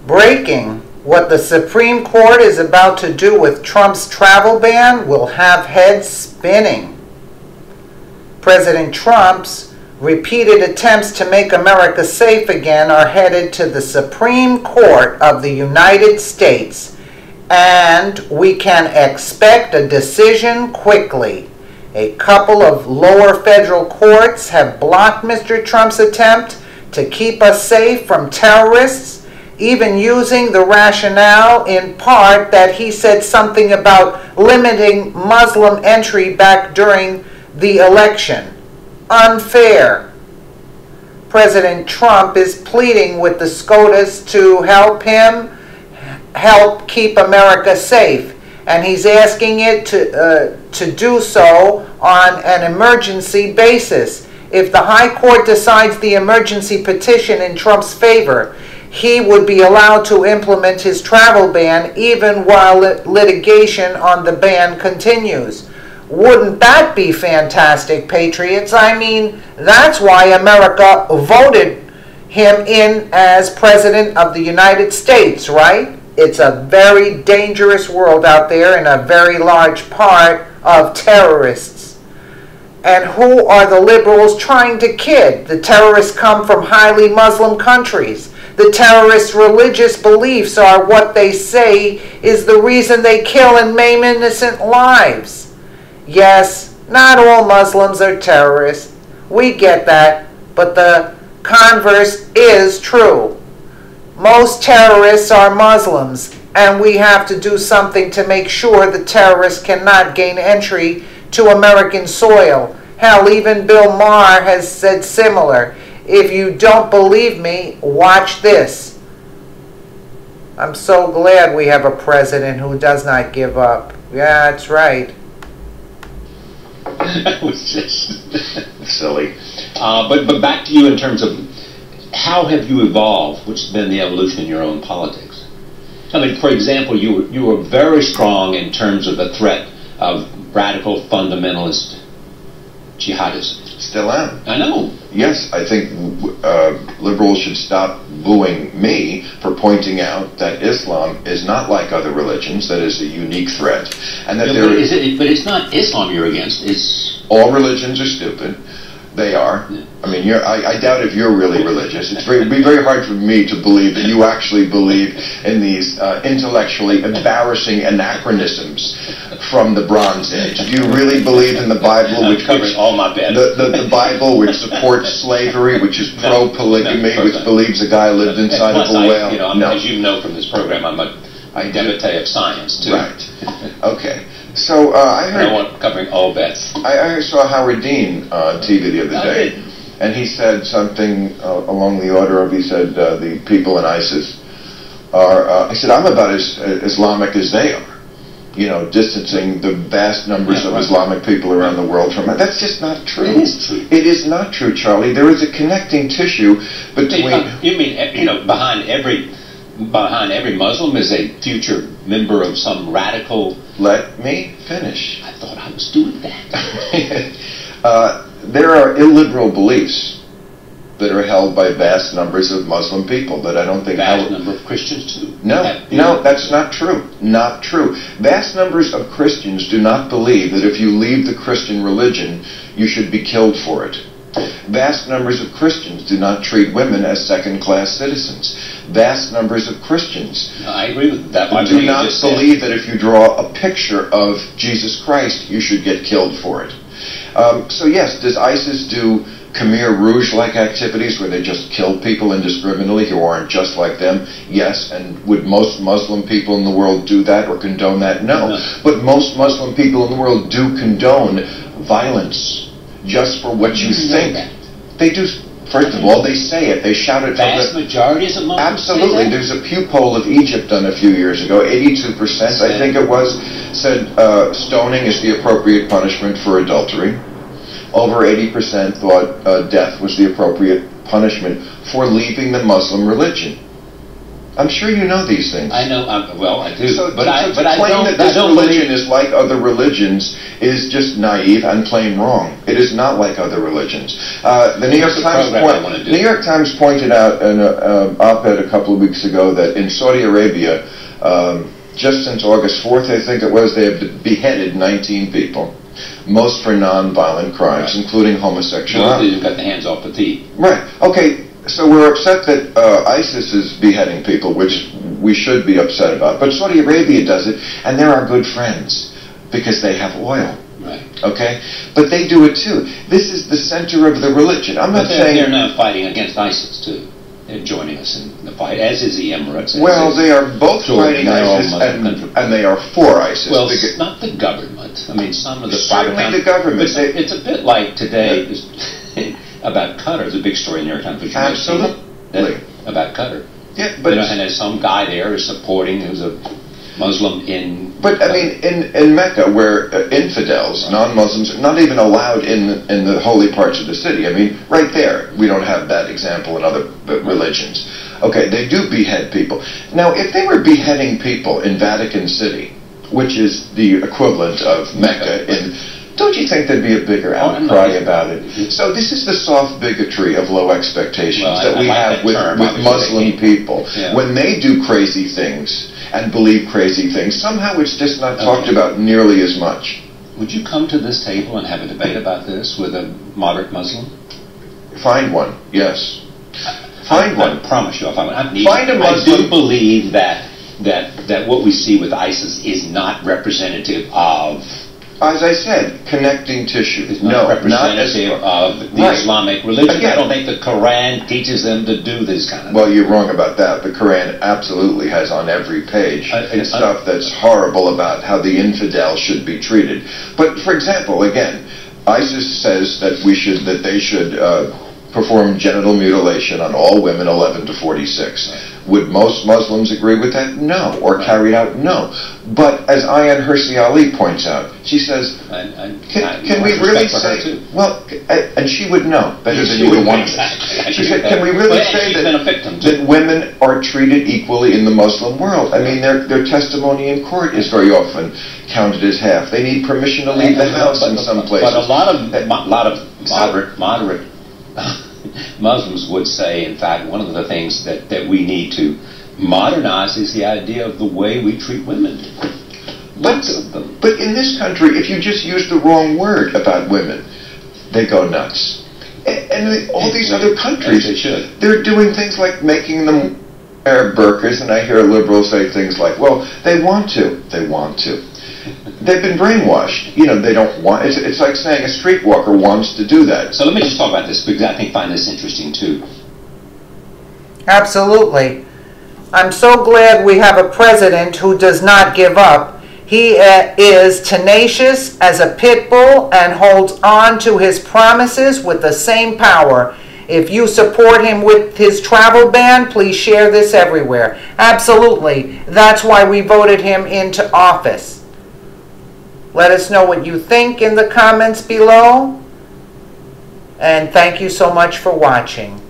Breaking: what the Supreme Court is about to do with Trump's travel ban will have heads spinning. President Trump's repeated attempts to make America safe again are headed to the Supreme Court of the United States, and we can expect a decision quickly. A couple of lower federal courts have blocked Mr. Trump's attempt to keep us safe from terrorists, even using the rationale in part that he said something about limiting Muslim entry back during the election. Unfair. President Trump is pleading with the SCOTUS to help keep America safe, and he's asking it to do so on an emergency basis. If the High Court decides the emergency petition in Trump's favor, he would be allowed to implement his travel ban even while litigation on the ban continues. Wouldn't that be fantastic, patriots? I mean, that's why America voted him in as President of the United States, right? It's a very dangerous world out there, and a very large part of terrorists. And who are the liberals trying to kid? The terrorists come from highly Muslim countries. The terrorists' religious beliefs are what they say is the reason they kill and maim innocent lives. Yes, not all Muslims are terrorists. We get that, but the converse is true. Most terrorists are Muslims, and we have to do something to make sure the terrorists cannot gain entry to American soil. Hell, even Bill Maher has said similar. If you don't believe me, watch this. I'm so glad we have a president who does not give up. Yeah, that's right. That was just silly. But back to you in terms of how have you evolved? What's been the evolution in your own politics? I mean, for example, you were very strong in terms of the threat of radical fundamentalist jihadism. Still am. I know. Yes, I think liberals should stop booing me for pointing out that Islam is not like other religions, that is a unique threat, and that but it's not Islam you're against. It's all religions are stupid. They are. Yeah. I mean, I doubt if you're really religious. It'd be very hard for me to believe that you actually believe in these intellectually embarrassing anachronisms from the Bronze Age. Do you really believe in the Bible, which all my bad. The Bible, which supports slavery, which is pro-polygamy, which believes a guy lived inside of a whale? No. As you know from this program, I'm a devotee of science too. Right. Okay. So I heard. I want covering all bets. I saw Howard Dean on TV the other day, and he said something along the order of, he said the people in ISIS are. I said, I'm about as Islamic as they are. You know, distancing the vast numbers of Islamic people around the world from it. That's just not true. It is true. It is not true, Charlie. There is a connecting tissue between. You mean behind every Muslim is a future member of some radical. Let me finish. I thought I was doing that. There are illiberal beliefs that are held by vast numbers of Muslim people that I don't think... Vast number of Christians too. No, that's not true. Not true. Vast numbers of Christians do not believe that if you leave the Christian religion, you should be killed for it. Vast numbers of Christians do not treat women as second-class citizens. Vast numbers of Christians I agree with that. do not believe that if you draw a picture of Jesus Christ, you should get killed for it. So yes, does ISIS do Khmer Rouge-like activities where they just kill people indiscriminately who aren't just like them? Yes. And would most Muslim people in the world do that or condone that? No. But most Muslim people in the world do condone violence just for what you think. They do. First of all, they say it. They shout it. Vast majorities of Muslims. Absolutely. There's a Pew poll of Egypt done a few years ago. 82%, I think it was, said stoning is the appropriate punishment for adultery. Over 80% thought death was the appropriate punishment for leaving the Muslim religion. I'm sure you know these things. I know. Well, I do. So, but I claim don't. that this I don't religion believe. is like other religions is just naive and plain wrong. It is not like other religions. The New York Times New York Times pointed out in an op-ed a couple of weeks ago that in Saudi Arabia, just since August 4th, I think it was, they have beheaded 19 people, most for non-violent crimes, including homosexuality. You've got the hands off the thief. Right. Okay. So we're upset that ISIS is beheading people, which we should be upset about. But Saudi Arabia does it, and they're our good friends because they have oil. Right. Okay? But they do it too. This is the center of the religion. I'm not saying... They're now fighting against ISIS too. They're joining us in the fight, as is the Emirates. Well, they are both fighting ISIS, and they are for ISIS. Well, not the government. I mean, some of the private... Certainly the government. It's a bit like today... about Qatar. There's a big story in New York Times. Absolutely. About Qatar. Yeah, but... and there's some guy there is supporting, who's a Muslim in... But, I mean, in Mecca, where infidels, non-Muslims, are not even allowed in the holy parts of the city. I mean, right there, we don't have that example in other religions. Okay, they do behead people. Now, if they were beheading people in Vatican City, which is the equivalent of Mecca in... Don't you think there'd be a bigger outcry about it? So this is the soft bigotry of low expectations that we have with Muslim people. Yeah. When they do crazy things and believe crazy things, somehow it's just not talked about nearly as much. Would you come to this table and have a debate about this with a moderate Muslim? Find one, yes. Find one. I promise you, I'll find one. Find a Muslim. I do believe that what we see with ISIS is not representative of... As I said, connecting tissue. It's not representative of the Islamic religion. Again, I don't think the Quran teaches them to do this kind of thing. Well, you're wrong about that. The Quran absolutely has on every page stuff that's horrible about how the infidel should be treated. But, for example, again, ISIS says that they should perform genital mutilation on all women 11 to 46. Would most Muslims agree with that? No. Or carry it out? No. But as Ayaan Hirsi Ali points out, she says, can we really say... Well, and she would know better than you would want to. She said, can we really say that women are treated equally in the Muslim world? I mean, their testimony in court is very often counted as half. They need permission to leave the house in some places. But a lot of moderate Muslims would say, in fact, one of the things that we need to modernize is the idea of the way we treat women. But in this country, if you just use the wrong word about women, they go nuts. And all these other countries, they're doing things like making them wear burqas, and I hear liberals say things like, well, they want to. They want to. They've been brainwashed. You know, they don't want... It's like saying a streetwalker wants to do that. So let me just talk about this, because I find this interesting, too. Absolutely. I'm so glad we have a president who does not give up. He is tenacious as a pit bull and holds on to his promises with the same power. If you support him with his travel ban, please share this everywhere. Absolutely. That's why we voted him into office. Let us know what you think in the comments below. And thank you so much for watching.